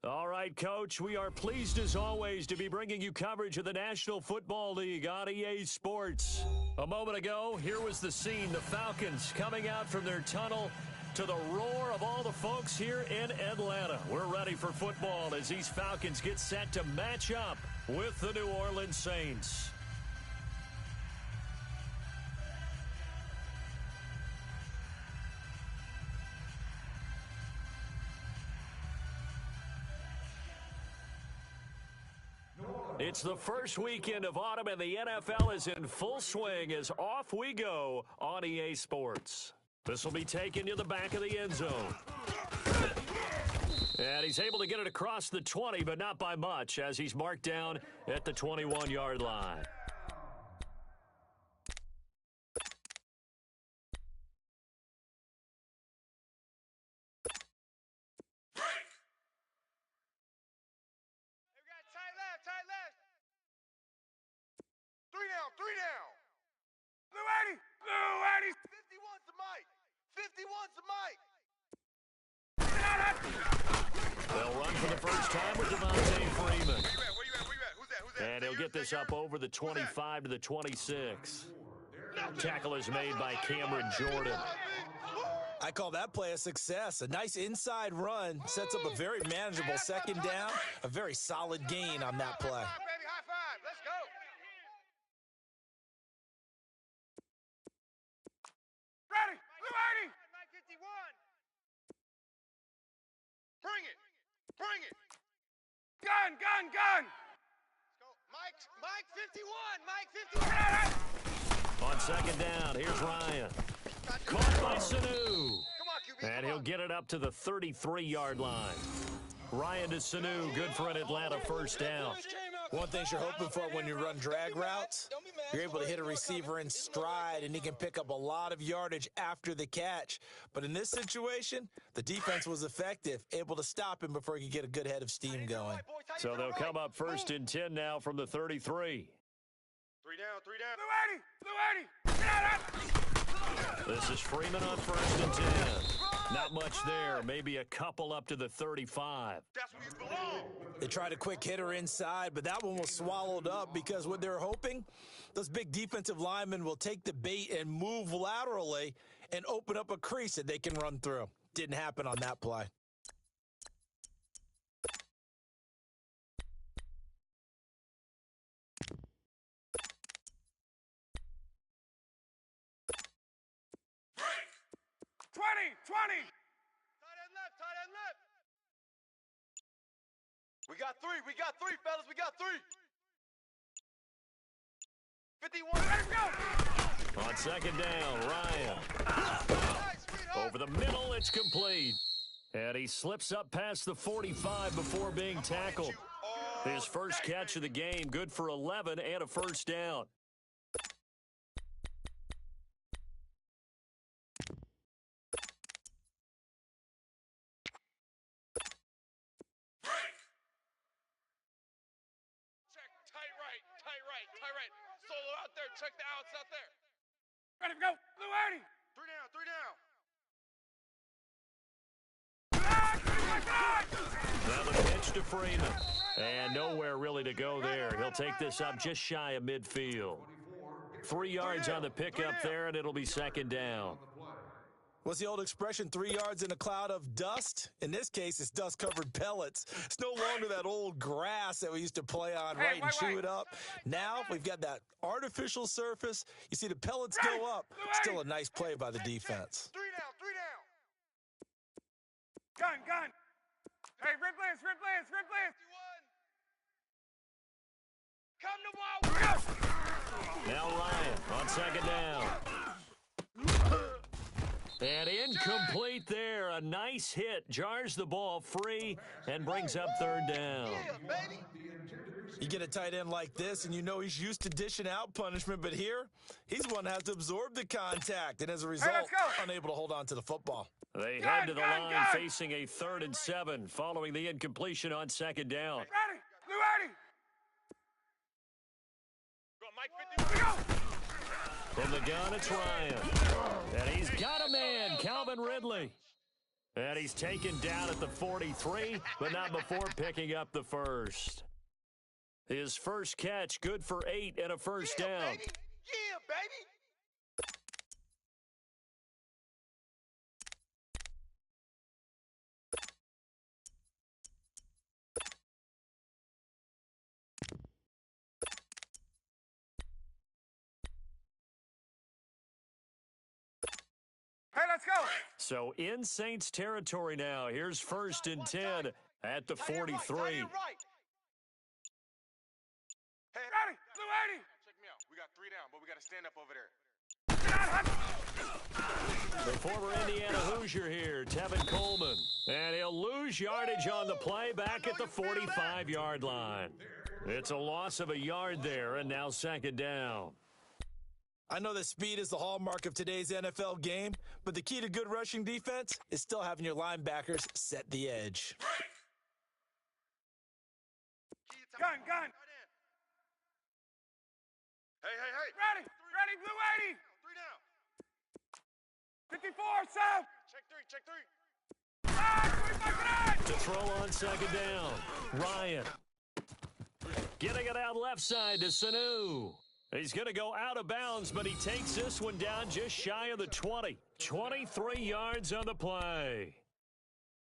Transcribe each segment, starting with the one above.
All right, Coach, we are pleased as always to be bringing you coverage of the National Football League on EA Sports. A moment ago, here was the scene, the Falcons coming out from their tunnel to the roar of all the folks here in Atlanta. We're ready for football as these Falcons get set to match up with the New Orleans Saints. It's the first weekend of autumn, and the NFL is in full swing as off we go on EA Sports. This will be taken to the back of the end zone. And he's able to get it across the 20, but not by much, as he's marked down at the 21-yard line. Three down. Blue 80. 51's the mic. 51's the mic. They'll run for the first time with Devontae Freeman. Where you at? Who's that? And he'll get this up over the 25 to the 26. Tackle is made by Cameron Jordan. I call that play a success. A nice inside run sets up a very manageable second down. A very solid gain on that play. High five. Let's go. Ready. Blue 80. 51. Bring it. Gun. Let's go. Mike 51. On second down, here's Ryan. Caught by Sanu. And he'll get it up to the 33-yard line. Ryan to Sanu, good for an Atlanta first down. One thing you're hoping for when you run drag routes, you're able to hit a receiver in stride, and he can pick up a lot of yardage after the catch. But in this situation, the defense was effective, able to stop him before he could get a good head of steam going. So they'll come up first and 10 now from the 33. Three down. Blue 80. Get out. This is Freeman on first and 10. Not much there, maybe a couple up to the 35. That's where you belong. They tried a quick hitter inside, but that one was swallowed up because what they're hoping, those big defensive linemen will take the bait and move laterally and open up a crease that they can run through. Didn't happen on that play. Tight end left. We got three, fellas. 51. Let's go. On second down, Ryan. Over the middle, it's complete. And he slips up past the 45 before being tackled. His first catch of the game, good for 11 and a first down. Solo out there. Check the outs out there. Ready to go. Blue 80. Three down. Now the pitch to Freeman. And nowhere really to go there. He'll take this up just shy of midfield. 3 yards on the pickup there, and it'll be second down. What's the old expression, 3 yards in a cloud of dust? In this case, it's dust-covered pellets. It's no longer that old grass that we used to play on, right, and chew it up. Now we've got that artificial surface. You see the pellets go up. Still a nice play by the defense. Three down. Gun. Hey, red blast. Come to ball. Now Ryan on second down. And incomplete there. A nice hit. Jars the ball free and brings up third down. You get a tight end like this, and you know he's used to dishing out punishment, but here, he's the one that has to absorb the contact, and as a result, unable to hold on to the football. They head to the line facing a 3rd and 7 following the incompletion on second down. Ready. Blue 80. Go, Mike 50. Go. From the gun, it's Ryan. And he's got a man, Calvin Ridley. And he's taken down at the 43, but not before picking up the first. His first catch, good for 8 and a first down. Baby. Yeah, baby. Hey, let's go. So in Saints territory now. Here's first and 10 at the 43. Hey, ready. Blue 80. Check me out. We got 3 down, but we got to stand up over there. The former Indiana Hoosier here, Tevin Coleman. And he'll lose yardage on the play back at the 45-yard line. It's a loss of a yard there, and now second down. I know that speed is the hallmark of today's NFL game, but the key to good rushing defense is still having your linebackers set the edge. Gun. Hey. Ready, blue 80. 3 down. 54, south. Check 3. To throw on second down, Ryan. Getting it out left side to Sanu. He's going to go out of bounds, but he takes this one down just shy of the 20. 23 yards on the play.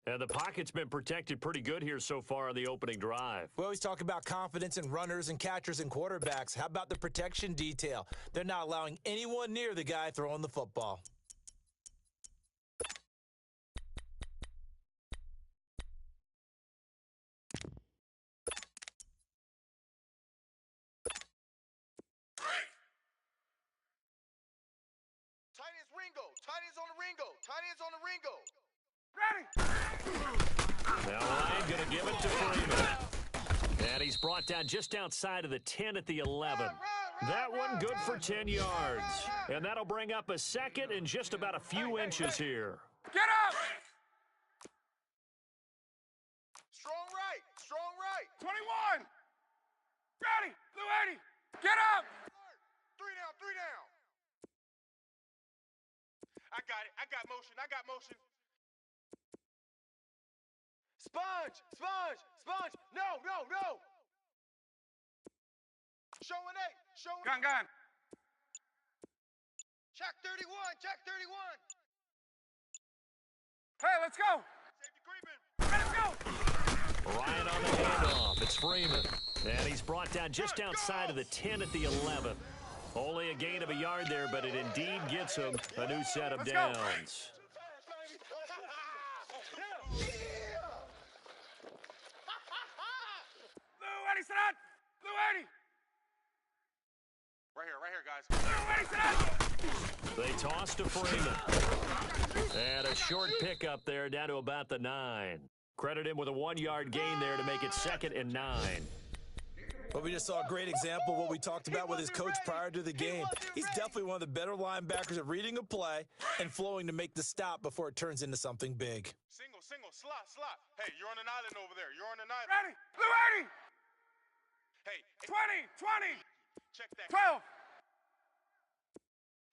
And the pocket's been protected pretty good here so far on the opening drive. We always talk about confidence in runners and catchers and quarterbacks. How about the protection detail? They're not allowing anyone near the guy throwing the football. Tight ends on the Ringo. Ready. Now Ryan going to give it to Freeman. And he's brought down just outside of the 10 at the 11. That one good for 10 yards. And that'll bring up a second and just about a few inches here. Get up! Strong right. 21. Ready. Blue 80. Get up! 3 down. I got motion. Sponge. No. Showing 8. Gun. Check 31. Hey, let's go. Safety creeping. Let's go. Ryan on the handoff. It's Freeman. And he's brought down just outside of the 10 at the 11. Only a gain of a yard there, but it indeed gets him a new set of downs. Blue 80, sit up. Blue 80. Right here, guys. Blue 80, sit up. They toss to Freeman. And a short pickup there down to about the 9. Credit him with a 1-yard gain there to make it 2nd and 9. Well, we just saw a great example of what we talked about with his coach prior to the game. He's definitely one of the better linebackers at reading a play and flowing to make the stop before it turns into something big. Single, slot. Hey, you're on an island over there. Ready. Blue 80. Hey. 20. Check that. 12.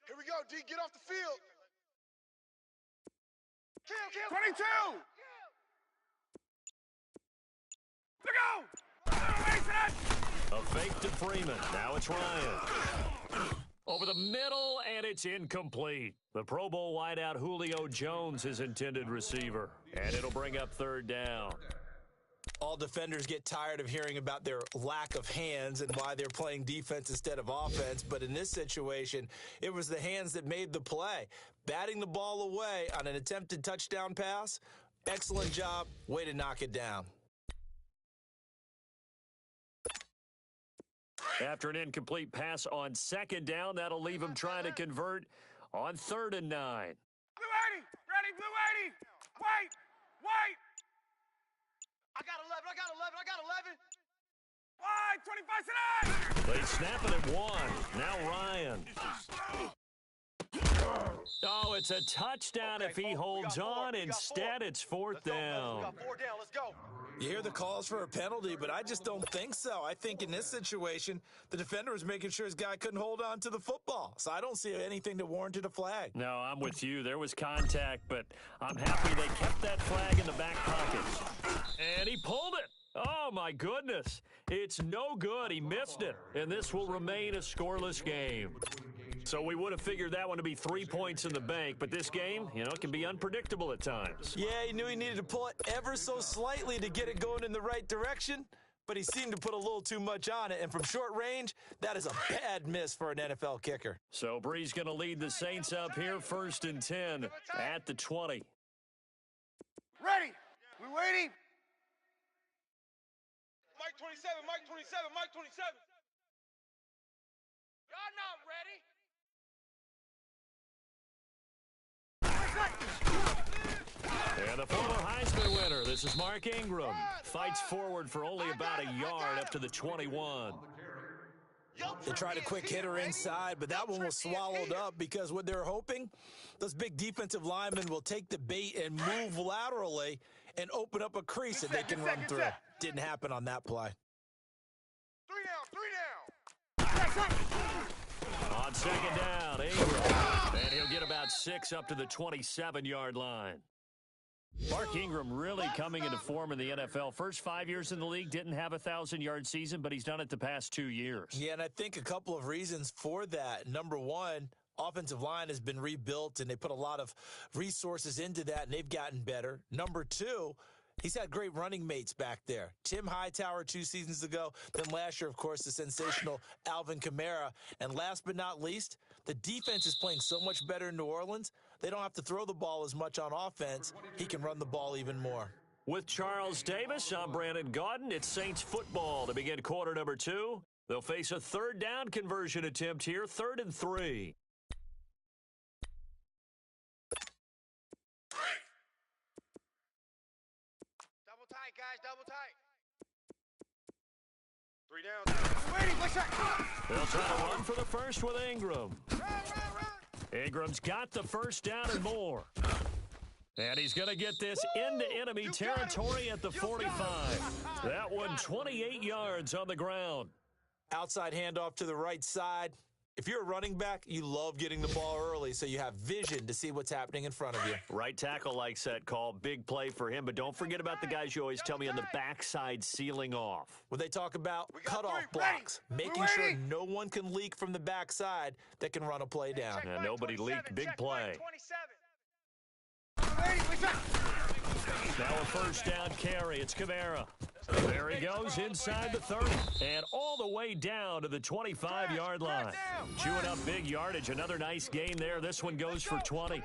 Here we go, D. Get off the field. Kill. 22. Look out. A fake to Freeman. Now it's Ryan. Over the middle, and it's incomplete. The Pro Bowl wideout Julio Jones is intended receiver. And it'll bring up 3rd down. All defenders get tired of hearing about their lack of hands and why they're playing defense instead of offense. But in this situation, it was the hands that made the play. Batting the ball away on an attempted touchdown pass. Excellent job. Way to knock it down. After an incomplete pass on 2nd down, that'll leave him trying to convert on 3rd and 9. Blue 80. Ready, Blue 80. Wait. I got 11. Wide, 25 They snap it at 1. Now Ryan. Oh, it's a touchdown if he holds on. Instead, it's 4th down. We got 4 down. Let's go. You hear the calls for a penalty, but I just don't think so. I think in this situation, the defender was making sure his guy couldn't hold on to the football. So I don't see anything that warranted a flag. No, I'm with you. There was contact, but I'm happy they kept that flag in the back pocket. And he pulled it. Oh, my goodness. It's no good. He missed it. And this will remain a scoreless game. So we would have figured that one to be 3 points in the bank, but this game, can be unpredictable at times. Yeah, he knew he needed to pull it ever so slightly to get it going in the right direction, but he seemed to put a little too much on it, and from short range, that is a bad miss for an NFL kicker. So Bree's going to lead the Saints up here, 1st and 10 at the 20. Ready. We waiting. Mike 27, Mike 27, Mike 27. Y'all not ready. And the former Heisman winner, this is Mark Ingram, fights forward for only about a yard up to the 21. They tried a quick hitter inside, but that one was swallowed up because what they're hoping, those big defensive linemen will take the bait and move laterally and open up a crease that they can run through. Didn't happen on that play. 3 down. On 2nd down, Ingram. And he'll get about 6 up to the 27-yard line. Mark Ingram really coming into form in the NFL. First 5 years in the league, didn't have a 1,000-yard season, but he's done it the past 2 years. Yeah, and I think a couple of reasons for that. Number one, offensive line has been rebuilt, and they put a lot of resources into that, and they've gotten better. Number two, he's had great running mates back there. Tim Hightower 2 seasons ago. Then last year, of course, the sensational Alvin Kamara. And last but not least, the defense is playing so much better in New Orleans, they don't have to throw the ball as much on offense. He can run the ball even more. With Charles Davis, I'm Brandon Gaudin. It's Saints football to begin quarter number 2. They'll face a 3rd down conversion attempt here, 3rd and 3. Double tight, guys. Double tight. 3 down. Waiting. What's that? They'll try to run for the first with Ingram. Run. Ingram's got the 1st down and more. And he's going to get this into enemy territory at the 45. That one 28 yards on the ground. Outside handoff to the right side. If you're a running back, you love getting the ball early so you have vision to see what's happening in front of you. Right tackle likes that call. Big play for him. But don't forget about the guys you always tell me on the backside sealing off. When they talk about cutoff blocks, making sure no one can leak from the backside that can run a play down. And nobody leaked. Big play. Now a 1st down carry. It's Kamara. There he goes inside the 30 and all the way down to the 25-yard line. Chewing up big yardage. Another nice gain there. This one goes for 20.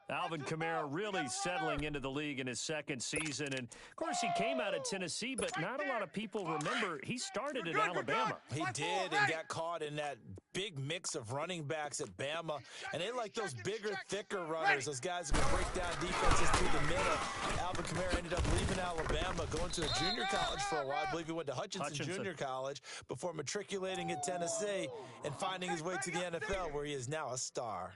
Alvin Kamara really settling into the league in his 2nd season. And, of course, he came out of Tennessee, but not a lot of people remember he started at Alabama. He did and got caught in that big mix of running backs at Bama. And they like those bigger, thicker runners, those guys who can break down defenses through the middle. Alvin Kamara ended up leaving Alabama, going to a junior college for a while. I believe he went to Hutchinson Junior College before matriculating at Tennessee and finding his way to the NFL, where he is now a star.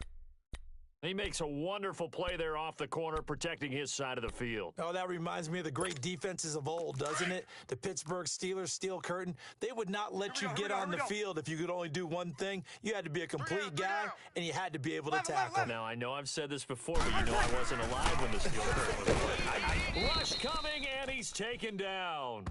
He makes a wonderful play there off the corner, protecting his side of the field. Oh, that reminds me of the great defenses of old, doesn't it? The Pittsburgh Steelers, steel curtain. They would not let you get on the field if you could only do one thing. You had to be a complete guy, and you had to be able to tackle. Now, I know I've said this before, but you know I wasn't alive when the steel curtain was played. Rush coming, and he's taken down.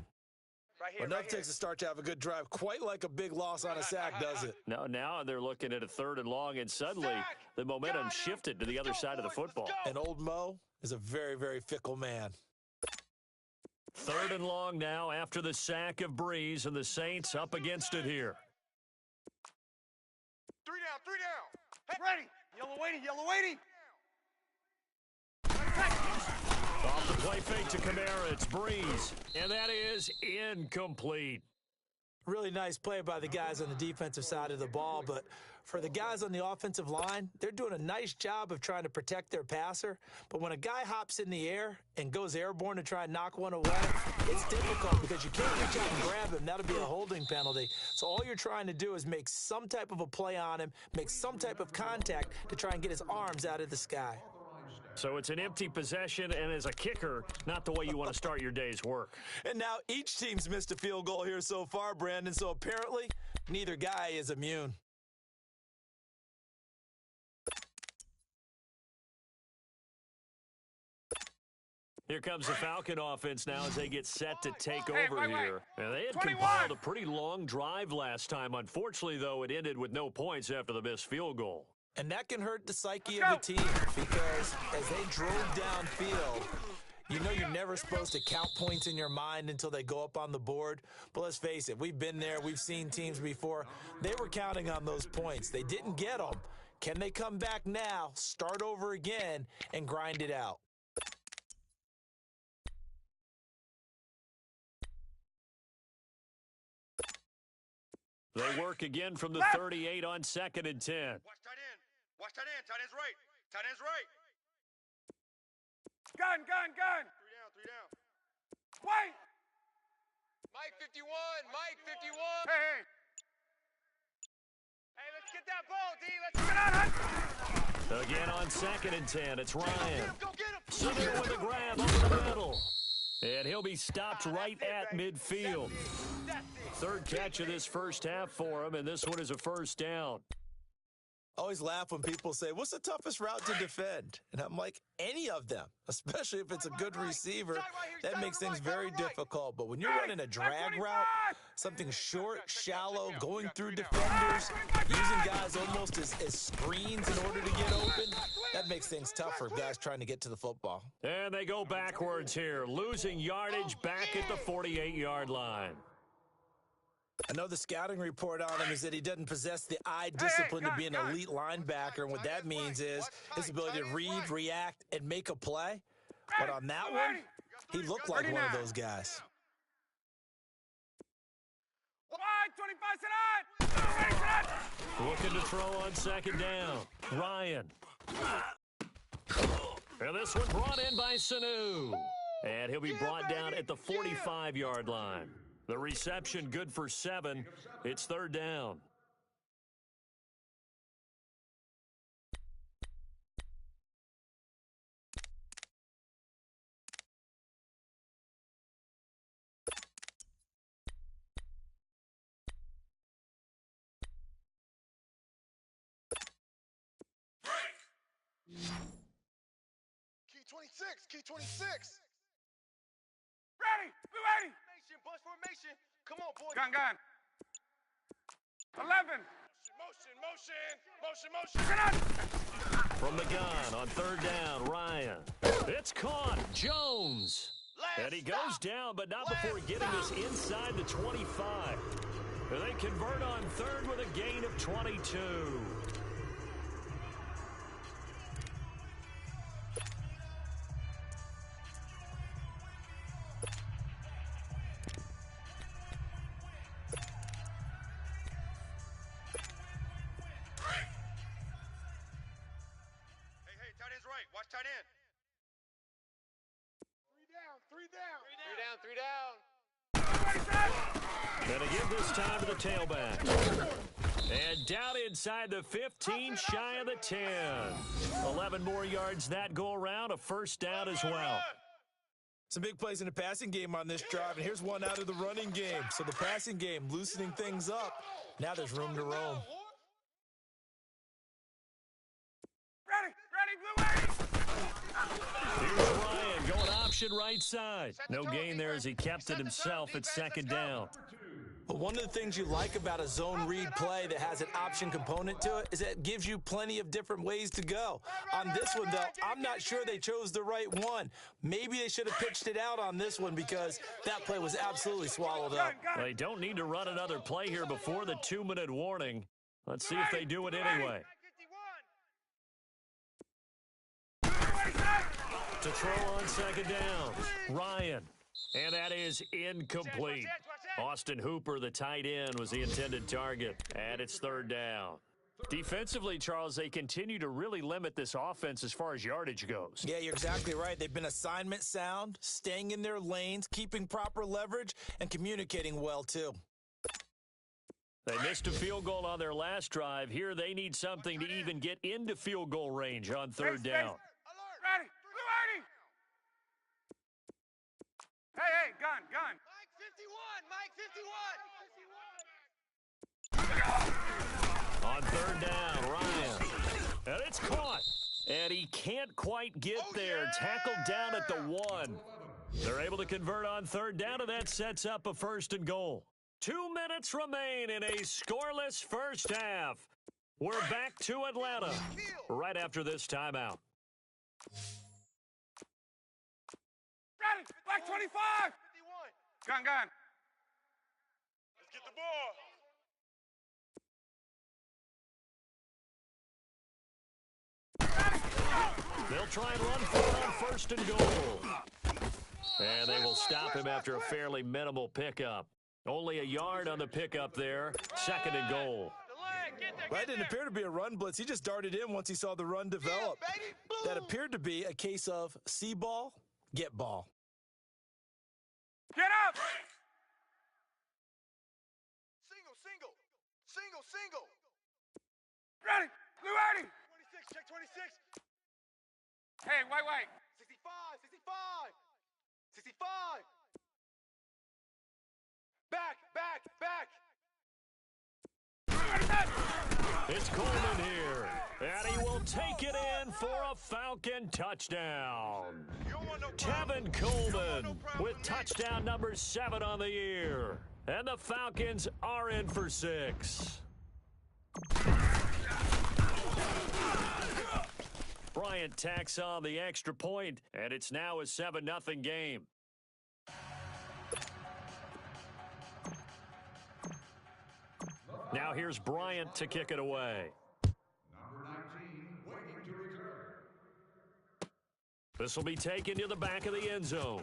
Right here, Enough takes a start to have a good drive, quite like a big loss on a sack, does it? No, now they're looking at a 3rd and long, and suddenly the momentum shifted to the other side of the football. And old Mo is a very, very fickle man. 3rd and long now after the sack of Breeze, and the Saints up against it here. 3 down, 3 down. Hey, ready. Yellow waiting, yellow waiting. Off the play fake to Kamara, it's Breeze, and that is incomplete. Really nice play by the guys on the defensive side of the ball, but for the guys on the offensive line, they're doing a nice job of trying to protect their passer. But when a guy hops in the air and goes airborne to try and knock one away, it's difficult because you can't reach out and grab him. That'll be a holding penalty. So all you're trying to do is make some type of a play on him, make some type of contact to try and get his arms out of the sky. So it's an empty possession, and as a kicker, not the way you want to start your day's work. And now each team's missed a field goal here so far, Brandon, so apparently neither guy is immune. Here comes the Falcon offense now as they get set to take over here. And they had compiled a pretty long drive last time. Unfortunately, though, it ended with no points after the missed field goal. And that can hurt the psyche of the team because as they drove downfield, you know you're never supposed to count points in your mind until they go up on the board. But let's face it, we've been there. We've seen teams before. They were counting on those points. They didn't get them. Can they come back now, start over again, and grind it out? They work again from the 38 on 2nd and 10. Watch tight end. Watch tight end. Tight end's right. Tight end's right. Gun. Three down. Wait. Mike 51. Mike 51. Hey. Hey, let's get that ball, D. Let's get on it. Again on 2nd and 10, it's Ryan. Go get him. Sitting with a grab over the middle. And he'll be stopped right at midfield. Third catch of this first half for him, and this one is a first down. I always laugh when people say, what's the toughest route to defend? And I'm like, any of them, especially if it's a good receiver. That makes things very difficult. But when you're running a drag route, something short, shallow, going through defenders, using guys almost as screens in order to get open, that makes things tough for guys trying to get to the football. And they go backwards here, losing yardage back at the 48-yard line. I know the scouting report on him is that he doesn't possess the eye discipline to be an elite linebacker, and what that means is his ability to read, react, and make a play. But on that one, he looked like one of those guys. Looking to throw on 2nd down. Ryan. And this one brought in by Sanu. And he'll be brought down at the 45-yard line. The reception good for 7. It's 3rd down. Key 26. Ready. Bus formation. Come on, boy. Gun. 11. Motion. From the gun on 3rd down, Ryan. It's caught. Jones. And he goes down, but not before getting this inside the 25. And they convert on 3rd with a gain of 22. Watch tight end. Three down. And to give this time to the tailback. And down inside the 15, shy of the 10. 11 more yards that go around, a first down as well. Some big plays in the passing game on this drive, and here's one out of the running game. So the passing game loosening things up. Now there's room to roam. Here's Ryan going option right side. No gain there as he kept it himself at 2nd down. But one of the things you like about a zone read play that has an option component to it is that it gives you plenty of different ways to go. On this one, though, I'm not sure they chose the right one. Maybe they should have pitched it out on this one because that play was absolutely swallowed up. They don't need to run another play here before the 2-minute warning. Let's see if they do it anyway. To throw on 2nd down, Ryan. And that is incomplete. Austin Hooper, the tight end, was the intended target, and it's third down. Defensively, Charles, they continue to really limit this offense as far as yardage goes. Yeah, you're exactly right. They've been assignment sound, staying in their lanes, keeping proper leverage, and communicating well, too. They missed a field goal on their last drive. Here they need something to even get into field goal range on third down. Ready. Blue 80. Hey, gun. Mike 51. On third down, Ryan. And it's caught. And he can't quite get there. Tackled down at the 1. They're able to convert on third down, and that sets up a first and goal. 2 minutes remain in a scoreless first half. We're back to Atlanta right after this timeout. Ready. Black 25. 51. Gun. Let's get the ball. They'll try and run for it on first and goal. And they will stop him after a fairly minimal pickup. Only a yard on the pickup there. Second and goal. That didn't appear to be a run blitz. He just darted in once he saw the run develop. That appeared to be a case of see ball, get ball. Get up. Single. Ready. Blue 80. 26, check 26. Hey, white. 65. Back. It's Coleman here. And he will take it in for a Falcon touchdown. Tevin Coleman with touchdown number 7 on the year. And the Falcons are in for 6. Bryant tacks on the extra point, and it's now a 7-0 game. Now here's Bryant to kick it away. This will be taken to the back of the end zone.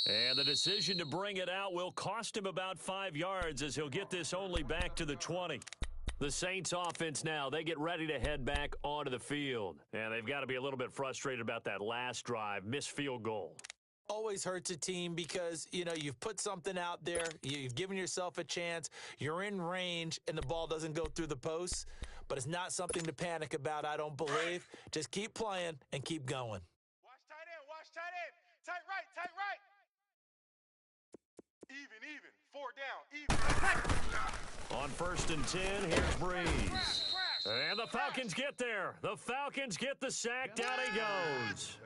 And the decision to bring it out will cost him about 5 yards as he'll get this only back to the 20. The Saints offense now, they get ready to head back onto the field. And they've got to be a little bit frustrated about that last drive, missed field goal. Always hurts a team because, you've put something out there, you've given yourself a chance, you're in range, and the ball doesn't go through the posts. But it's not something to panic about, I don't believe. Just keep playing and keep going. Watch tight end. Tight right. Even. 4 down. Even. On first and 10, here's Breeze. And the Falcons get there. The Falcons get the sack. Down he goes.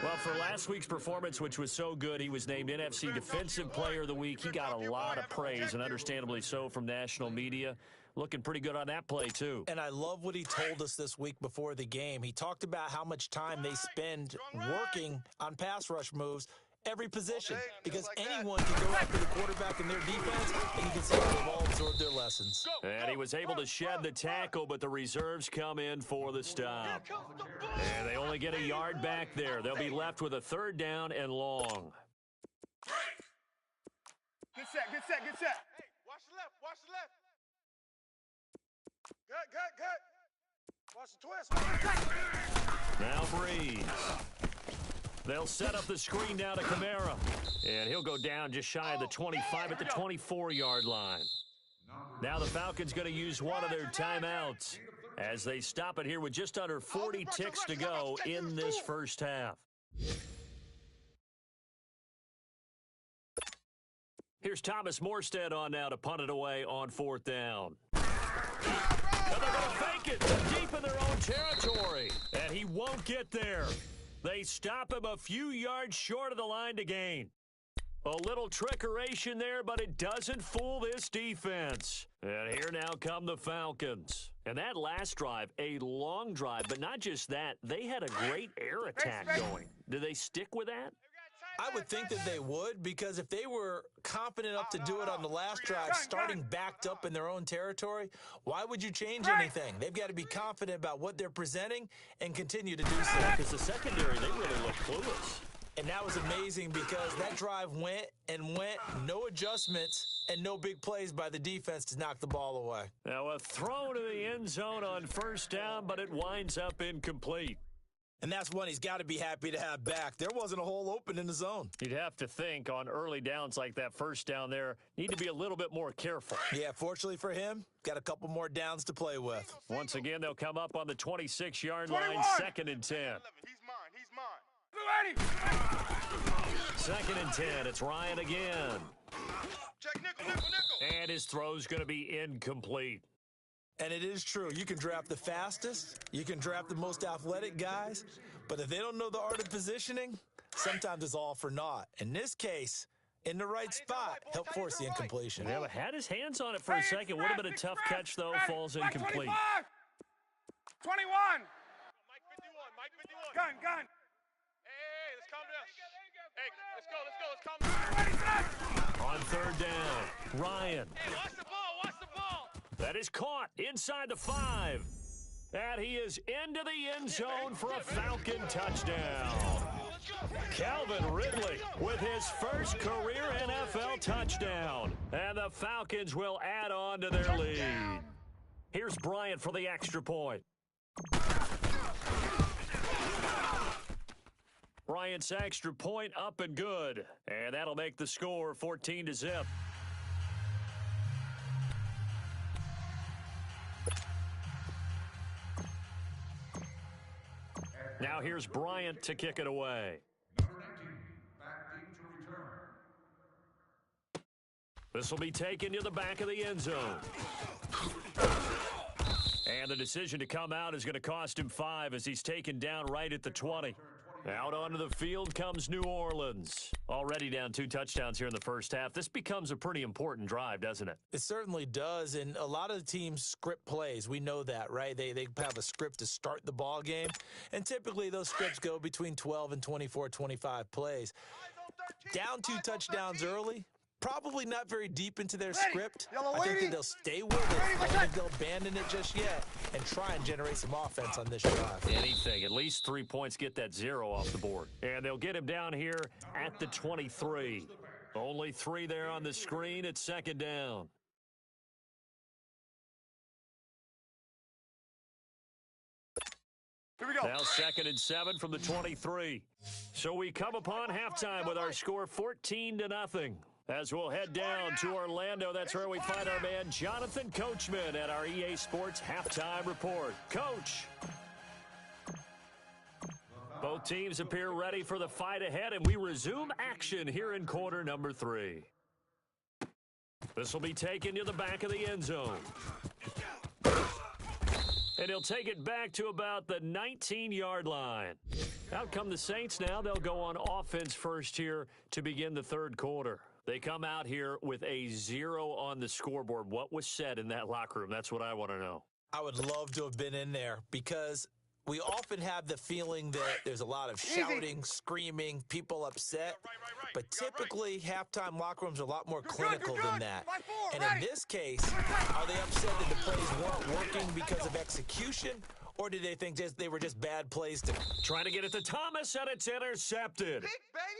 Well, for last week's performance, which was so good, he was named NFC Defensive Player of the Week. He got a lot of praise, and understandably so, from national media. Looking pretty good on that play, too. And I love what he told us this week before the game. He talked about how much time they spend working on pass rush moves, every position, because anyone can go after the quarterback in their defense, and you can see they've all absorbed their lessons. And he was able to shed the tackle, but the reserves come in for the stop. And they only get a yard back there. They'll be left with a third down and long. Get set. Hey, watch the left. Good. Watch the twist. Now Breeze. They'll set up the screen down to Kamara. And he'll go down just shy of the 25 at the 24-yard line. Now the Falcons going to use one of their timeouts as they stop it here with just under 40 ticks to go in this first half. Here's Thomas Morstead on now to punt it away on fourth down. And they're going to fake it deep in their own territory. And he won't get there. They stop him a few yards short of the line to gain. A little trickeration there, but it doesn't fool this defense. And here now come the Falcons. And that last drive, a long drive, but not just that. They had a great air attack going. Do they stick with that? I would think that they would, because if they were confident enough to do it on the last drive, starting backed up in their own territory, why would you change anything? They've got to be confident about what they're presenting and continue to do so. Because the secondary, they really look clueless. And that was amazing because that drive went and went, no adjustments and no big plays by the defense to knock the ball away. Now a throw to the end zone on first down, but it winds up incomplete. And that's one he's got to be happy to have back. There wasn't a hole open in the zone. You'd have to think on early downs like that first down there, need to be a little bit more careful. Yeah, fortunately for him, got a couple more downs to play with. Once again, they'll come up on the 26-yard line, 2nd and 10. He's mine. He's mine. Blue 80. 2nd and 10. It's Ryan again. Check nickel. And his throw's going to be incomplete. And it is true. You can draft the fastest. You can draft the most athletic guys. But if they don't know the art of positioning, sometimes it's all for naught. In this case, in the right spot, helped force the incompletion. Yeah, but had his hands on it for a second. Would have been a tough catch, though. Falls incomplete. 21. Mike 51. Gun. Hey, let's calm down. Hey, let's calm down. On 3rd down, Ryan. Hey, watch the ball. That is caught inside the 5. And he is into the end zone for a Falcon touchdown. Calvin Ridley with his first career NFL touchdown. And the Falcons will add on to their lead. Here's Bryant for the extra point. Bryant's extra point up and good. And that'll make the score 14-0. Now here's Bryant to kick it away. Number 19, back team to return. This will be taken to the back of the end zone. And the decision to come out is going to cost him 5 as he's taken down right at the 20. Out onto the field comes New Orleans. Already down 2 touchdowns here in the first half. This becomes a pretty important drive, doesn't it? It certainly does, and a lot of the teams script plays. We know that, right? They have a script to start the ball game, and typically those scripts go between 12 and 24, 25 plays. Down 2 touchdowns early, probably not very deep into their script. I think that they'll stay with it. I don't think they'll abandon it just yet and try and generate some offense on this drive. Anything. At least 3 points get that 0 off the board. And they'll get him down here at the 23. Only 3 there on the screen at 2nd down. Here we go. Now 2nd and 7 from the 23. So we come upon halftime with our score 14-0. As we'll head down to Orlando, that's where we find our man Jonathan Coachman at our EA Sports Halftime Report. Coach. Both teams appear ready for the fight ahead, and we resume action here in quarter number 3. This will be taken to the back of the end zone. And he'll take it back to about the 19-yard line. Out come the Saints now. They'll go on offense first here to begin the 3rd quarter. They come out here with a 0 on the scoreboard. What was said in that locker room? That's what I want to know. I would love to have been in there because we often have the feeling that there's a lot of shouting, screaming, people upset. But typically, halftime locker rooms are a lot more clinical than that. And in this case, are they upset that the plays weren't working because of execution? Or did they think they were just bad plays? Trying to get it to Thomas, and it's intercepted.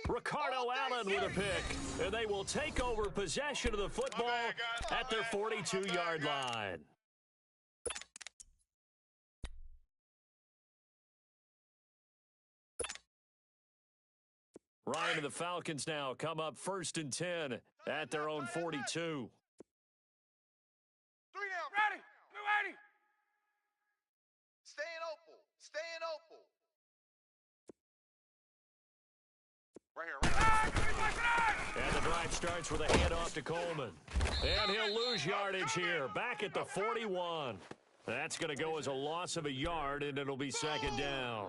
Ricardo Allen with a pick. And they will take over possession of the football at their 42-yard line. Ryan and the Falcons now come up 1st and 10 at their own 42. 3 down. Ready. Blue 80. Stay in Opal. Right here. And the drive starts with a handoff to Coleman. And he'll lose yardage here, back at the 41. That's going to go as a loss of a yard, and it'll be 2nd down.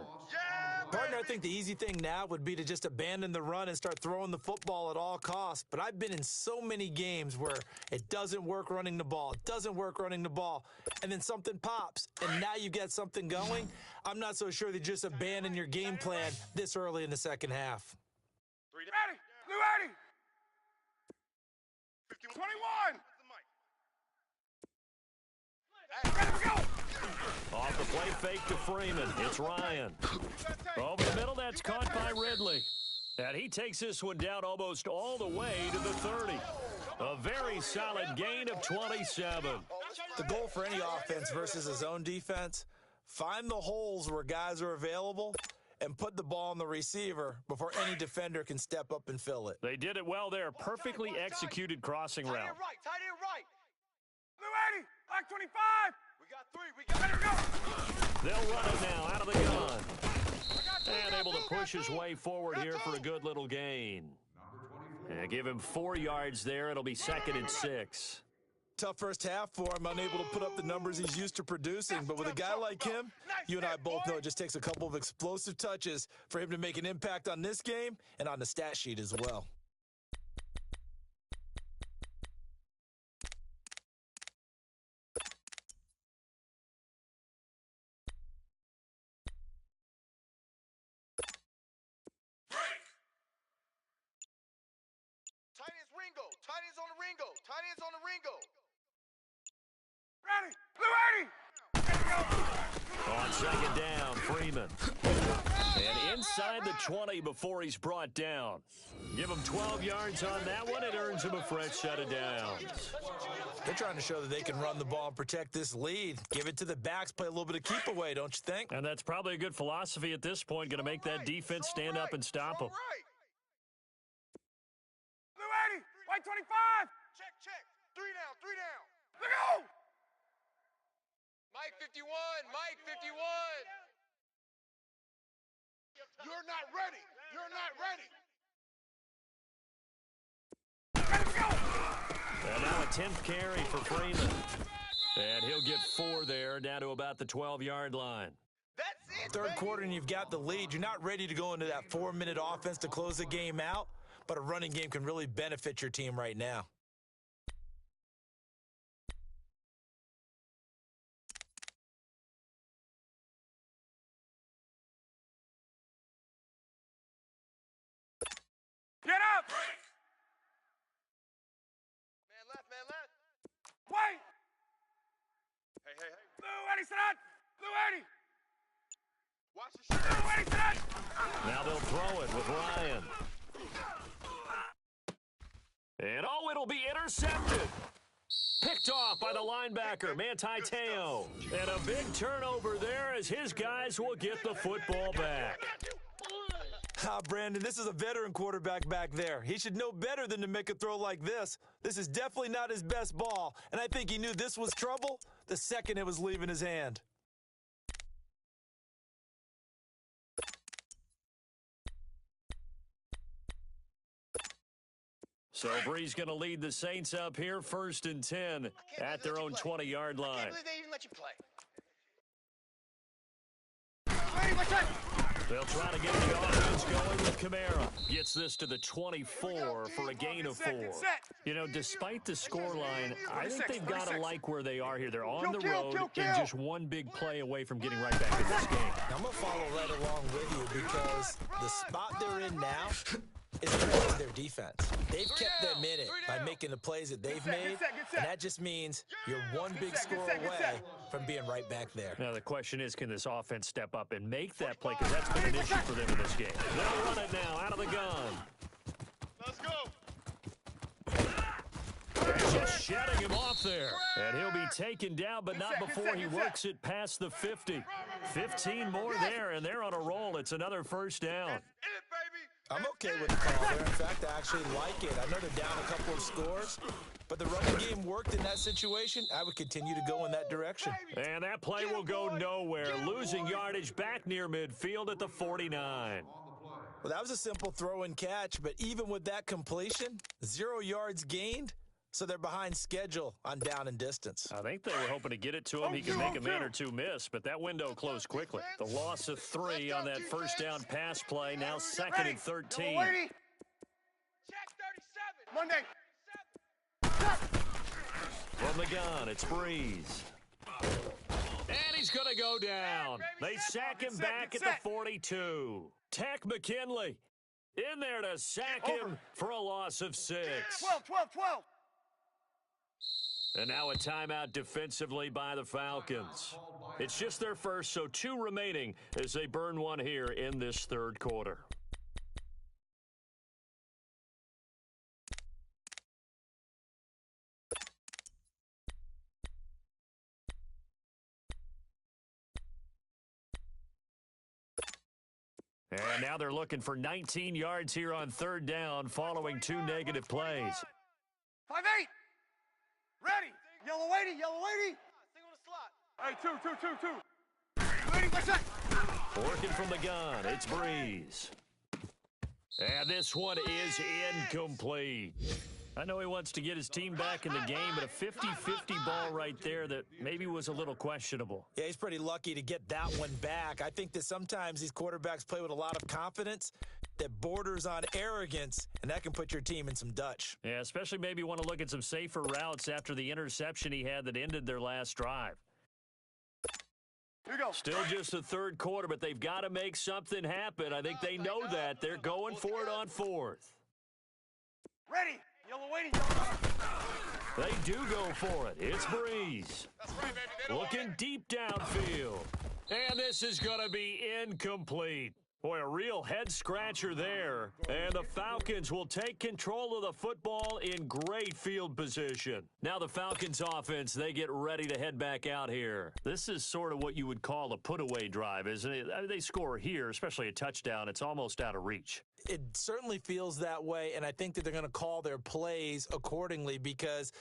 Partner, I think the easy thing now would be to just abandon the run and start throwing the football at all costs. But I've been in so many games where it doesn't work running the ball. It doesn't work running the ball. And then something pops, and now you get something going. I'm not so sure that you just abandon your game plan this early in the second half. Ready. Blue 80. 21. Ready, we go. Off the play fake to Freeman. It's Ryan. Over the middle, that's caught by Ridley. And he takes this one down almost all the way to the 30. A very solid gain of 27. The goal for any offense versus a zone defense, find the holes where guys are available and put the ball on the receiver before any defender can step up and fill it. They did it well there. Perfectly executed crossing route. Tight end right. Blue 80, black 25. We got three. We got Ready to go. They'll run it now out of the gun. And able to push his way forward here for a good little gain. And give him 4 yards there. It'll be 2nd and 6. Tough first half for him, unable to put up the numbers he's used to producing. But with a guy like him, you and I both know it just takes a couple of explosive touches for him to make an impact on this game and on the stat sheet as well. tight ends Ringo. Tight ends on the Ringo. Tight ends on the Ringo. Ready. Blue 80. Ready to go. On 2nd down, Freeman. And inside the 20 before he's brought down. Give him 12 yards on that one. It earns him a fresh set of downs. They're trying to show that they can run the ball and protect this lead. Give it to the backs, play a little bit of keep away, don't you think? And that's probably a good philosophy at this point. Going to make that defense stand up and stop him. Blue 80, white 25. Check. 3 down. Let go. Mike 51. Mike 51. You're not ready. Ready to go. And now a 10th carry for Freeman. And he'll get 4 there, down to about the 12-yard line. That's it. Third quarter and you've got the lead. You're not ready to go into that 4-minute offense to close the game out, but a running game can really benefit your team right now. Get up. Man left. White. Hey. Blue 80, sit up. Blue 80. Watch the shot. Blue 80, sit up. Now they'll throw it with Ryan. And it'll be intercepted. Picked off by the linebacker, Manti Te'o. And a big turnover there as his guys will get the football back. Brandon, this is a veteran quarterback back there. He should know better than to make a throw like this. This is definitely not his best ball, and I think he knew this was trouble the second it was leaving his hand. So Bree's going to lead the Saints up here, 1st and 10 at their own 20-yard line. I can't believe they even let you play. They'll try to get the offense going with Kamara. Gets this to the 24 for a gain of 4. You know, despite the scoreline, I think they've got to like where they are here. They're on the road and just one big play away from getting right back in this game. Now, I'm going to follow right along with you because the spot they're in now is because of their defense. They've kept them in it by making the plays that they've made, and that just means you're one big score away from being right back there. Now, the question is, can this offense step up and make that play? Because that's been an issue for them in this game. They'll run it now out of the gun. Let's go. Just shutting him off there. And he'll be taken down, but not before he works it past the 50. 15 more there, and they're on a roll. It's another 1st down. I'm okay with the call there. In fact, I actually like it. I know they're down a couple of scores, but the running game worked in that situation. I would continue to go in that direction. And that play will go nowhere. Losing yardage back near midfield at the 49. Well, that was a simple throw and catch, but even with that completion, 0 yards gained, so they're behind schedule on down and distance. I think they were hoping to get it to him. He could make a man or two miss, but that window closed quickly. The loss of 3 on that 1st down pass play, now 2nd and 13. Check 37. Monday. From the gun, it's Breeze. And he's going to go down. They sack him back at the 42. Tack McKinley in there to sack him for a loss of 6. 12. And now a timeout defensively by the Falcons. It's just their first, so 2 remaining as they burn one here in this 3rd quarter. And now they're looking for 19 yards here on third down following 2 negative plays. 5-8. Ready. Yellow lady, yellow lady. Single the slot. Hey, two. Lady, what's that? Working from the gun, it's Breeze. And this one is incomplete. I know he wants to get his team back in the game, but a 50-50 ball right there that maybe was a little questionable. Yeah, he's pretty lucky to get that one back. I think that sometimes these quarterbacks play with a lot of confidence that borders on arrogance, and that can put your team in some Dutch. Yeah, especially maybe want to look at some safer routes after the interception he had that ended their last drive. Here you go. Still just the third quarter, but they've got to make something happen. I think they know that. They're going for it on fourth. Ready. Yellow lady, yellow. They do go for it. It's Breeze. That's right, baby. They don't want Looking deep downfield. And this is going to be incomplete. Boy, a real head-scratcher there. And the Falcons will take control of the football in great field position. Now the Falcons offense, they get ready to head back out here. This is sort of what you would call a put-away drive, isn't it? I mean, they score here, especially a touchdown. It's almost out of reach. It certainly feels that way, and I think that they're going to call their plays accordingly because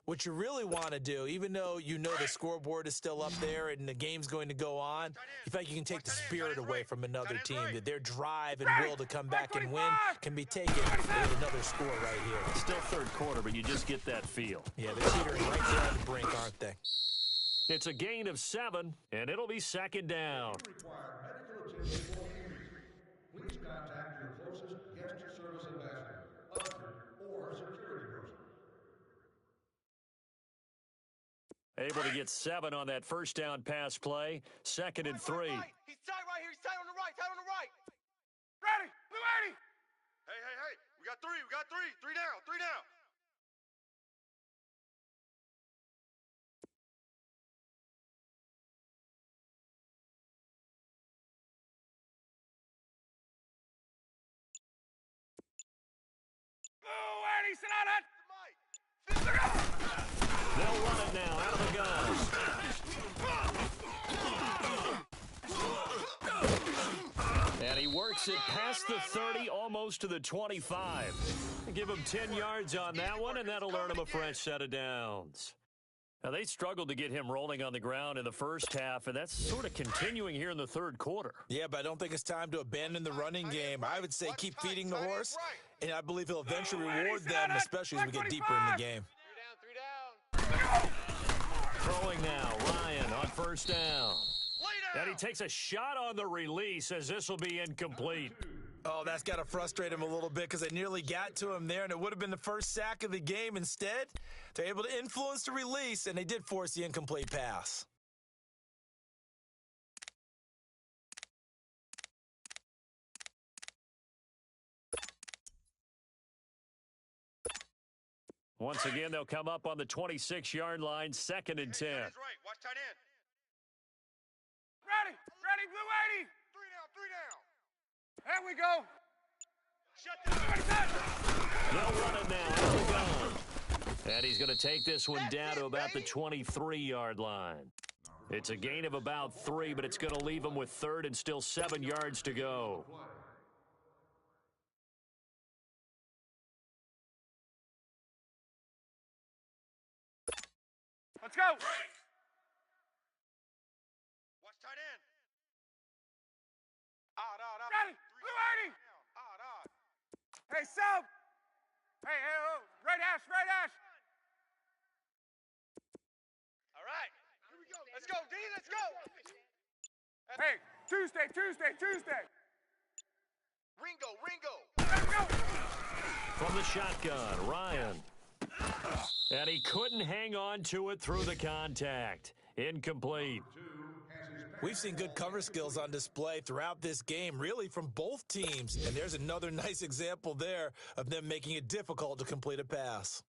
what you really want to do, even though you know the scoreboard is still up there and the game's going to go on, you feel like you can take the spirit away from another team, that their drive and will to come back and win can be taken with another score right here. It's still third quarter, but you just get that feel. Yeah, they're teetering right there on the brink, aren't they? It's a gain of 7, and it'll be second down. Require medical attention for injuries. Please contact your closest guest service ambassador, usher, or security person. Able to get 7 on that first down pass play. Second and 3. Right. He's tight right here. He's tight on the right. Tight on the right. Ready. Blue lady. Hey. We got three. Three down. Blue lady, sit on it. They'll run it now out of the gun. And he works it past the 30, almost to the 25. Give him 10 yards on that one, and that'll earn him a fresh set of downs. Now, they struggled to get him rolling on the ground in the first half, and that's sort of continuing here in the third quarter. Yeah, but I don't think it's time to abandon the running game. I would say keep feeding the horse, and I believe he'll eventually reward them, especially as we get deeper in the game. 3 down. Throwing now, Ryan on first down. And he takes a shot on the release as this will be incomplete. Oh, that's got to frustrate him a little bit because they nearly got to him there, and it would have been the first sack of the game. Instead, they're able to influence the release, and they did force the incomplete pass. Once again, they'll come up on the 26-yard line, second and 10. Right. Watch tight end. Ready, blue lady. 3 down. There we go. Shut down. They'll run it now out the gun. And he's going to take this one down to about the 23-yard line. It's a gain of about 3, but it's going to leave him with third and still 7 yards to go. Let's go. Watch tight end. Odd. Ready, blue lady. Odd. Hey, sub. Hey, oh, right hash. All right. Here we go. Let's go, D. Let's go. Hey, Tuesday. Ringo. Let's go. From the shotgun, Ryan. And he couldn't hang on to it through the contact. Incomplete. We've seen good cover skills on display throughout this game, really from both teams. And there's another nice example there of them making it difficult to complete a pass.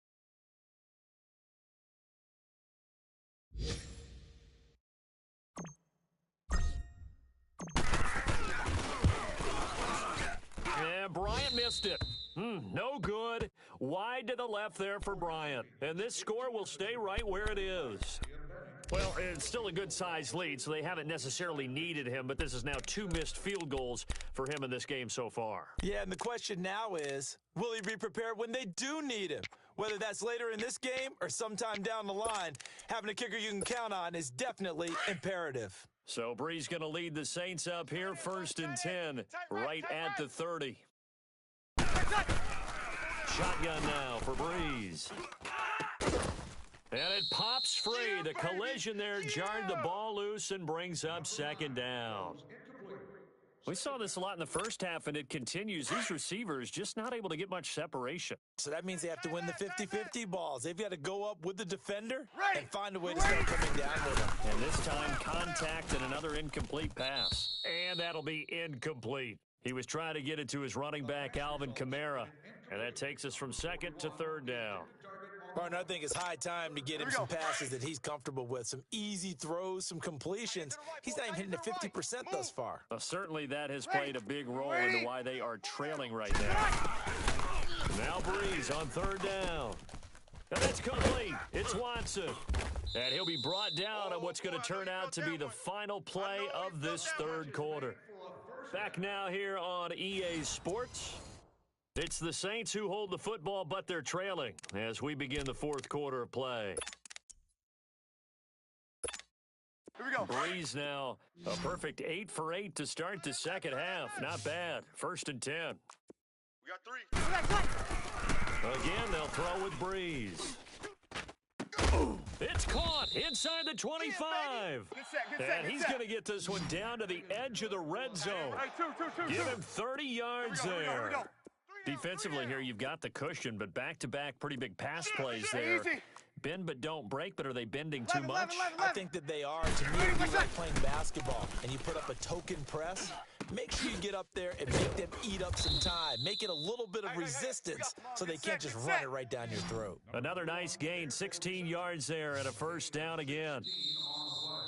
Yeah, Bryant missed it. No good. Wide to the left there for Bryant. And this score will stay right where it is. Well, it's still a good-sized lead, so they haven't necessarily needed him, but this is now 2 missed field goals for him in this game so far. Yeah, and the question now is, will he be prepared when they do need him? Whether that's later in this game or sometime down the line, having a kicker you can count on is definitely imperative. So Brees going to lead the Saints up here, 1st and 10, right at the 30. Shotgun now for Brees. And it pops free. The collision there jarred the ball loose and brings up 2nd down. We saw this a lot in the first half, and it continues. These receivers just not able to get much separation. So that means they have to win the 50-50 balls. They've got to go up with the defender and find a way to start coming down with them. And this time, contact and another incomplete pass. And that'll be incomplete. He was trying to get it to his running back, Alvin Kamara. And that takes us from 2nd to 3rd down. Partner, I think it's high time to get him some passes that he's comfortable with. Some easy throws, some completions. He's not even hitting the 50% thus far. Well, certainly that has played a big role into why they are trailing right now. Now Brees on 3rd down. And that's complete. It's Watson. And he'll be brought down on what's going to turn out to be the final play of this 3rd quarter. Back now here on EA Sports. It's the Saints who hold the football, but they're trailing as we begin the 4th quarter of play. Here we go. Brees now a perfect 8 for 8 to start the 2nd half. Not bad. 1st and 10. We got 3. Again, they'll throw with Brees. It's caught inside the 25. And he's going to get this one down to the edge of the red zone. Give him 30 yards there. Defensively here, you've got the cushion, but back-to-back pretty big pass plays there. Bend but don't break, but are they bending too much? I think that they are. To me, it'd be like playing basketball, and you put up a token press. Make sure you get up there and make them eat up some time. Make it a little bit of resistance so they can't just run it right down your throat. Another nice gain, 16 yards there, and a 1st down again.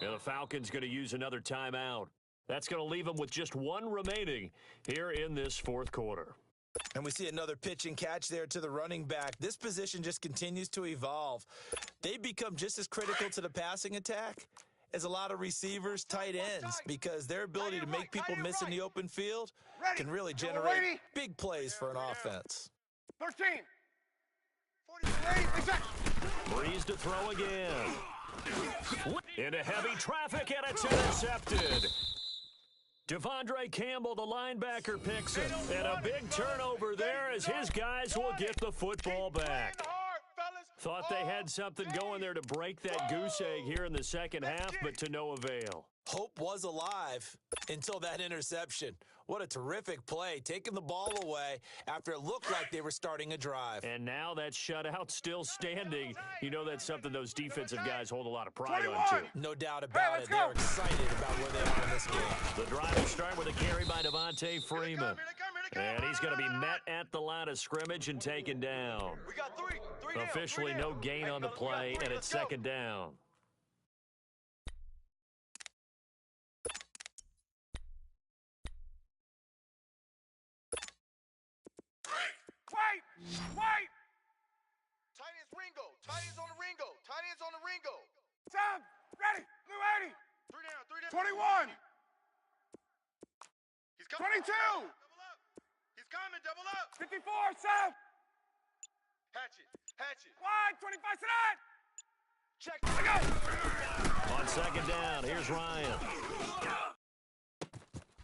And the Falcons going to use another timeout. That's going to leave them with just 1 remaining here in this 4th quarter. And we see another pitch and catch there to the running back. This position just continues to evolve. They become just as critical to the passing attack as a lot of receivers, tight ends, because their ability to make people miss in the open field can really generate big plays for an offense. 13. Brees to throw again. Into heavy traffic, and it's intercepted. Devondre Campbell, the linebacker, picks it. And a big turnover there as his guys will get the football back. Thought they had something going there to break that goose egg here in the 2nd half, but to no avail. Hope was alive until that interception. What a terrific play, taking the ball away after it looked like they were starting a drive. And now that shutout still standing. You know that's something those defensive guys hold a lot of pride on, too. No doubt about it. They're excited about where they are in this game. The drive will start with a carry by Devontae Freeman. And he's going to be met at the line of scrimmage and taken down. We got 3. Officially no gain on the play, and it's 2nd down. Wait! Tight ends Ringo. Tight ends on the Ringo. Tight ends on the Ringo. Sam, ready. Blue 80. 3 down. 21. He's coming. 22. Double up. He's coming. Double up. 54, Sam. Hatchet. Wide, 25 to that. Check. Go. On 2nd down, here's Ryan.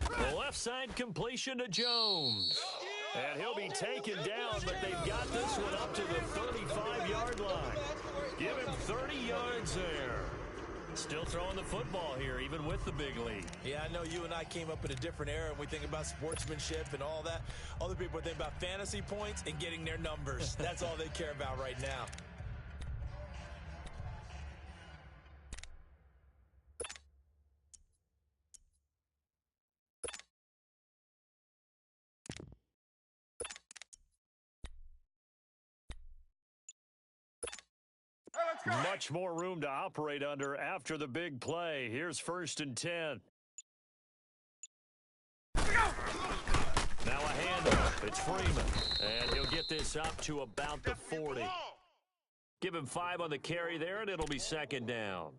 The left side completion to Jones. And he'll be taken down, but they've got this one up to the 35-yard line. Give him 30 yards there. Still throwing the football here, even with the big lead. Yeah, I know you and I came up in a different era, and we think about sportsmanship and all that. Other people think about fantasy points and getting their numbers. That's all they care about right now. Much more room to operate under after the big play. Here's 1st and 10. Now a handoff. It's Freeman. And he'll get this up to about the 40. Give him 5 on the carry there, and it'll be 2nd down.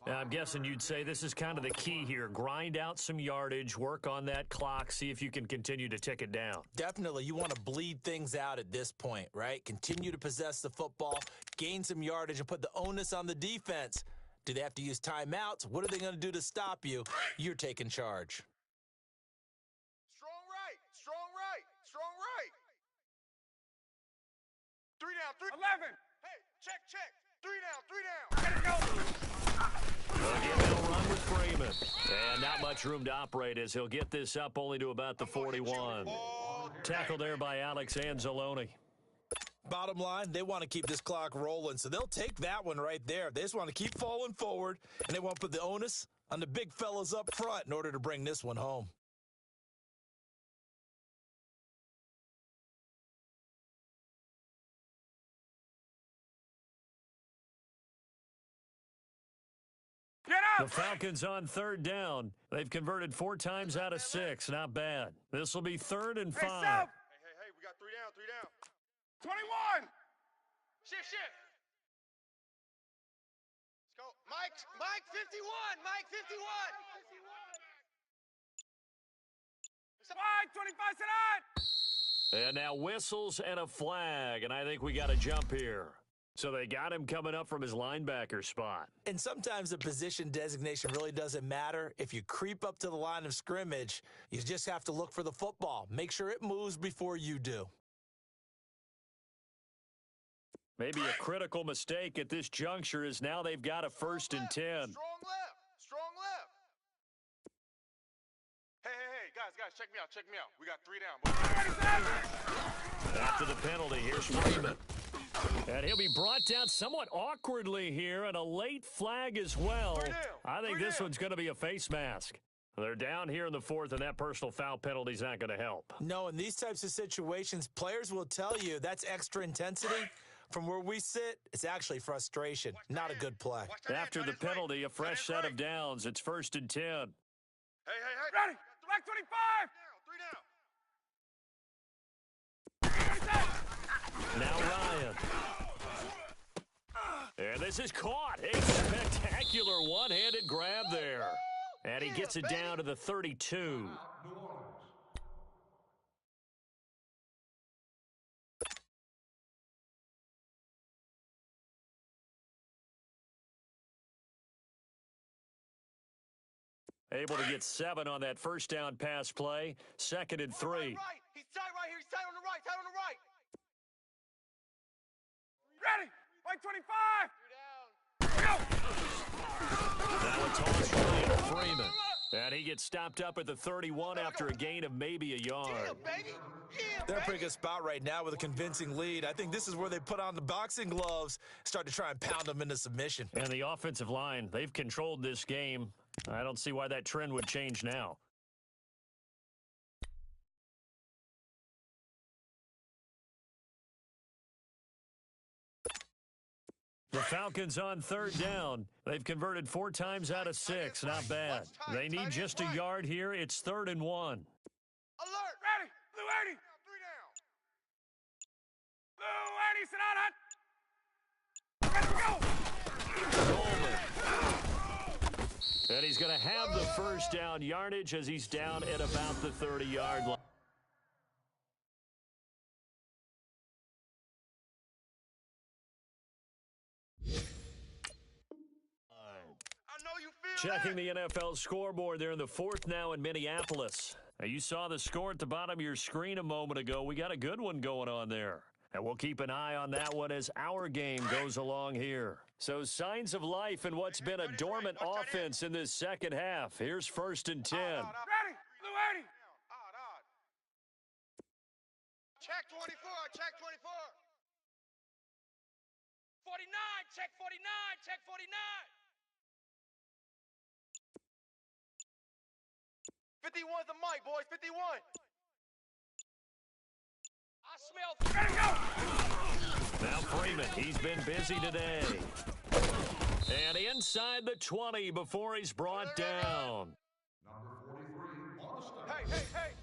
I'm guessing you'd say this is kind of the key here. Grind out some yardage, work on that clock, see if you can continue to tick it down. Definitely, you want to bleed things out at this point, right? Continue to possess the football, gain some yardage, and put the onus on the defense. Do they have to use timeouts? What are they going to do to stop you? You're taking charge. Strong right. Strong right. Strong right. 3 down. 11. Hey, check. 3 down. They'll run with Freeman. And not much room to operate as he'll get this up only to about the 41. Tackle there by Alex Anzalone. Bottom line, they want to keep this clock rolling, so they'll take that one right there. They just want to keep falling forward, and they want to put the onus on the big fellas up front in order to bring this one home. Get The up. Falcons on 3rd down. They've converted 4 times out of 6. Not bad. This will be 3rd and 5. Hey, Self. Hey, we got 3 down. 3 down. 21. Shift. Let's go. Mike 51. Mike 51. Wide, 25, sit on. And now whistles and a flag, and I think we got a jump here. So they got him coming up from his linebacker spot. And sometimes the position designation really doesn't matter. If you creep up to the line of scrimmage, you just have to look for the football. Make sure it moves before you do. Maybe a critical mistake at this juncture is now they've got a 1st and 10. Strong left. Hey, guys, check me out. We got 3 down. After the penalty, here's Freeman. And he'll be brought down somewhat awkwardly here, and a late flag as well. I think this one's going to be a face mask. They're down here in the 4th, and that personal foul penalty is not going to help. No, in these types of situations, players will tell you that's extra intensity. From where we sit, it's actually frustration. Not a good play. After the penalty, a fresh set of downs. It's 1st and 10. Hey. Ready. Black 25. 3 down. Now Ryan. And this is caught. A spectacular one-handed grab there. And he gets it down to the 32. Able to get 7 on that 1st down pass play. 2nd and 3. Right. He's tight right here. He's tight on the right. Tight on the right. Ready. White 25. Go. Now a toss play to Freeman. And he gets stopped up at the 31 after a gain of maybe a yard. They're in a pretty good spot right now with a convincing lead. I think this is where they put on the boxing gloves, start to try and pound them into submission. And the offensive line, they've controlled this game. I don't see why that trend would change now. The Falcons on 3rd down. They've converted 4 times out of 6. Not bad. They need just a yard here. It's 3rd and 1. Alert. Ready. Blue 80. 3 down. Blue 80, sit on it. Coleman. And he's going to have the 1st down yardage as he's down at about the 30-yard line. Checking the NFL scoreboard there in the 4th now in Minneapolis. Now, you saw the score at the bottom of your screen a moment ago. We got a good one going on there. And we'll keep an eye on that one as our game goes along here. So signs of life in what's been a dormant offense in this 2nd half. Here's 1st and 10. Ready. Blue 80. Check 24. Check 24. 49. Check 49. Check 49. 51's the mic, boys. 51. I smell. Now Freeman, he's been busy today. And inside the 20 before he's brought down. Hey.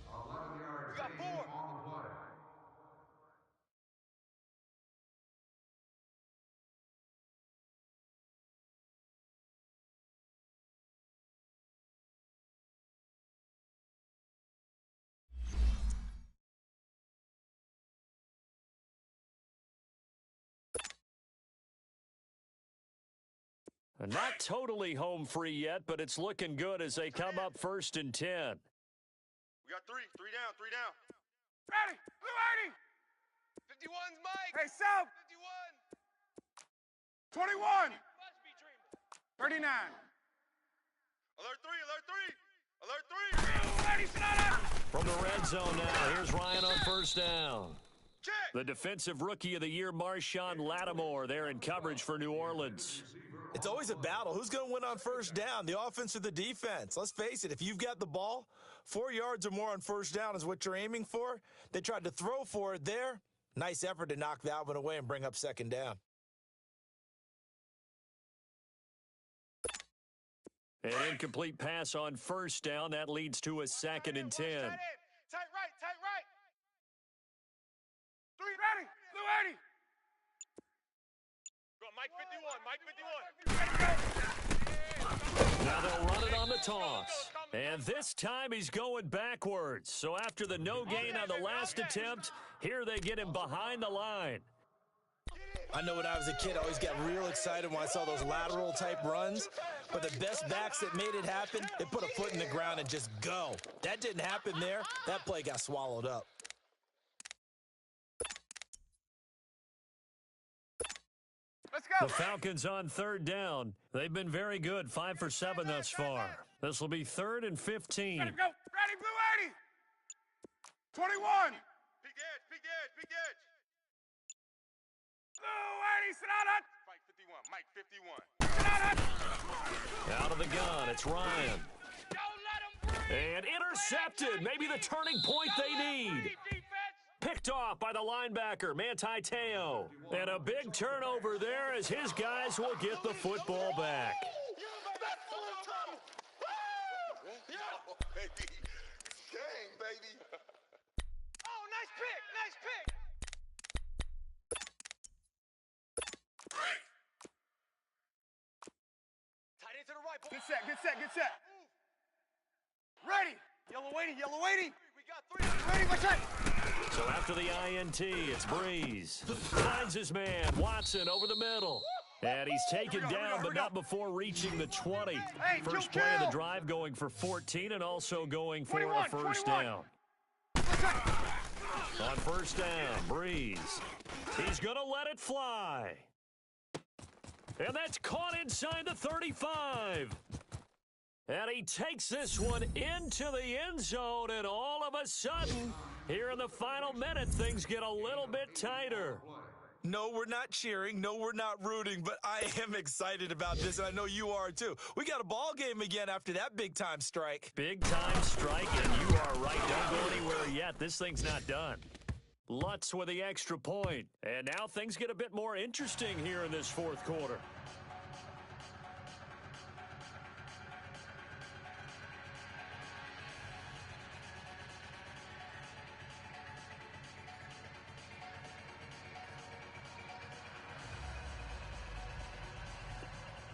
Not totally home free yet, but it's looking good as they come up 1st and 10. We got three down, three down. Ready, blue 80. 51's Mike. Hey, Sal. 51. 21. Must be dreaming. 39. Alert three. Alert three. Blue 80, Sonata. From the red zone now, here's Ryan on 1st down. Check. The defensive rookie of the year, Marshawn Lattimore, there in coverage for New Orleans. It's always a battle. Who's going to win on 1st down, the offense or the defense? Let's face it, if you've got the ball, 4 yards or more on 1st down is what you're aiming for. They tried to throw for it there. Nice effort to knock that one away and bring up 2nd down. An incomplete pass on 1st down. That leads to a 2nd and 10. Tight right. Three, ready, blue 80. Go, Mike 51. Now they'll run it on the toss. And this time he's going backwards. So after the no gain on the last attempt, here they get him behind the line. I know when I was a kid, I always got real excited when I saw those lateral type runs. But the best backs that made it happen, they put a foot in the ground and just go. That didn't happen there. That play got swallowed up. Let's go. The Falcons on 3rd down. They've been very good, 5 for 7 thus far. This will be 3rd and 15. Ready, go. Ready, blue 80. 21. Big edge. Blue 80, Sonata. Mike 51. Sonata. Out of the gun, it's Ryan. Don't let him breathe. And intercepted, maybe the turning point they need. Picked off by the linebacker, Manti Te'o. And a big turnover there as his guys will get the football back. Baby. Dang, baby. Oh, nice pick. Tight end to the right. Good set. Ready. Yellow 80. We got 3. Ready, my check. So after the INT, it's Breeze. Finds his man, Watson, over the middle. And he's taken down, but not before reaching the 20. First play of the drive going for 14 and also going for a 1st down. On 1st down, Breeze. He's going to let it fly. And that's caught inside the 35. And he takes this one into the end zone, and all of a sudden, here in the final minute, things get a little bit tighter. No, we're not cheering. No, we're not rooting, but I am excited about this, and I know you are too. We got a ball game again after that big-time strike. Big-time strike, and you are right. Don't go anywhere yet. This thing's not done. Lutz with the extra point. And now things get a bit more interesting here in this 4th quarter.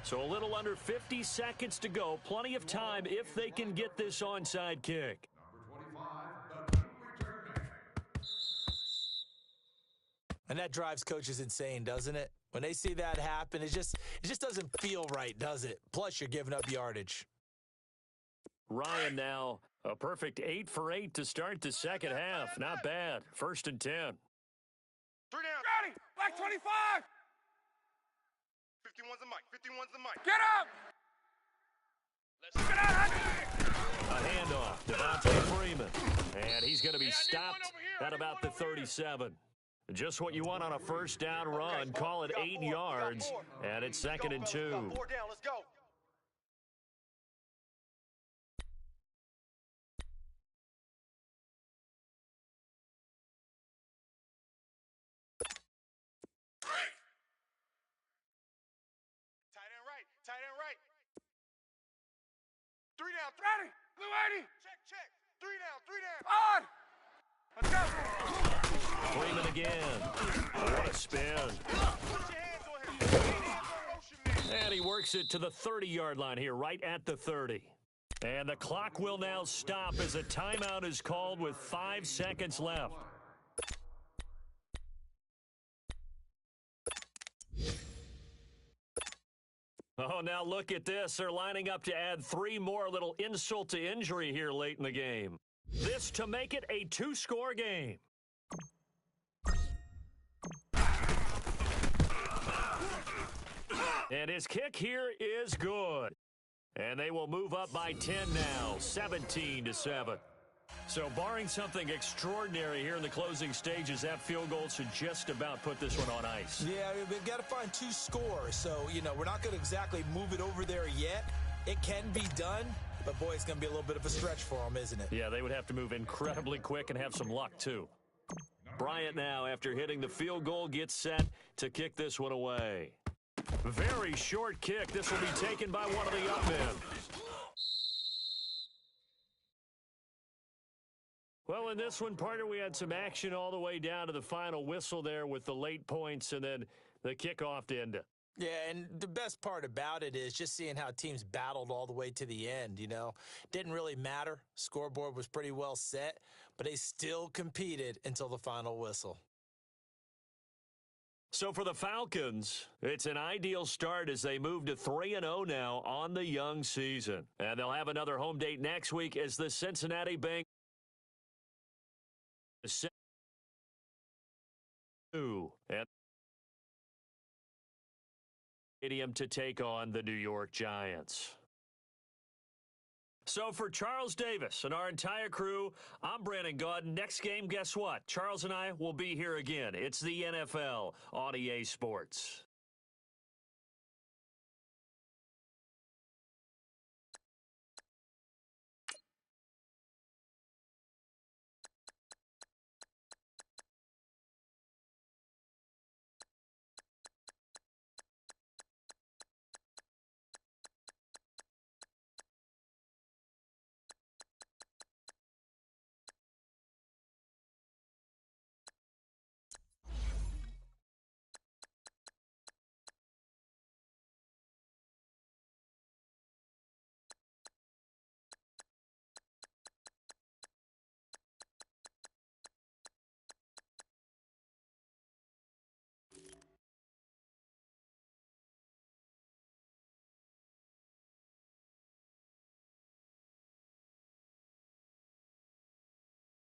So a little under 50 seconds to go. Plenty of time if they can get this onside kick. And that drives coaches insane, doesn't it? When they see that happen, it just doesn't feel right, does it? Plus, you're giving up yardage. Ryan now, a perfect 8 for 8 to start the 2nd half. Not bad. 1st and 10. 3 down. Ready. Black 25. 51's the mic. Get up. Get out. A handoff, Devontae Freeman. And he's going to be stopped at about the 37. Just what you want on a 1st down run. Call it 8 yards, and it's 2nd and 2. 4 down, let's go. Tight end right. 3 down. Ready. Blue 80. Check. 3 down. On. Let's go. Freeman again. What a spin. Put your hands on him. Put your hands on motion, man. And he works it to the 30-yard line here, right at the 30. And the clock will now stop as a timeout is called with 5 seconds left. Oh, now look at this. They're lining up to add 3 more, a little insult to injury here late in the game. This to make it a 2-score game. And his kick here is good. And they will move up by 10 now, 17-7. So barring something extraordinary here in the closing stages, that field goal should just about put this one on ice. Yeah, we've got to find 2 scores. So, we're not going to exactly move it over there yet. It can be done, but boy, it's going to be a little bit of a stretch for them, isn't it? Yeah, they would have to move incredibly quick and have some luck, too. Bryant now, after hitting the field goal, gets set to kick this one away. Very short kick. This will be taken by one of the up men. Well, in this one, partner, we had some action all the way down to the final whistle there with the late points and then the kickoff to end it. Yeah, and the best part about it is just seeing how teams battled all the way to the end, Didn't really matter. Scoreboard was pretty well set, but they still competed until the final whistle. So for the Falcons, it's an ideal start as they move to 3-0 now on the young season. And they'll have another home date next week as the Cincinnati Bengals and stadium to take on the New York Giants. So for Charles Davis and our entire crew, I'm Brandon Gaudin. Next game, guess what? Charles and I will be here again. It's the NFL on EA Sports.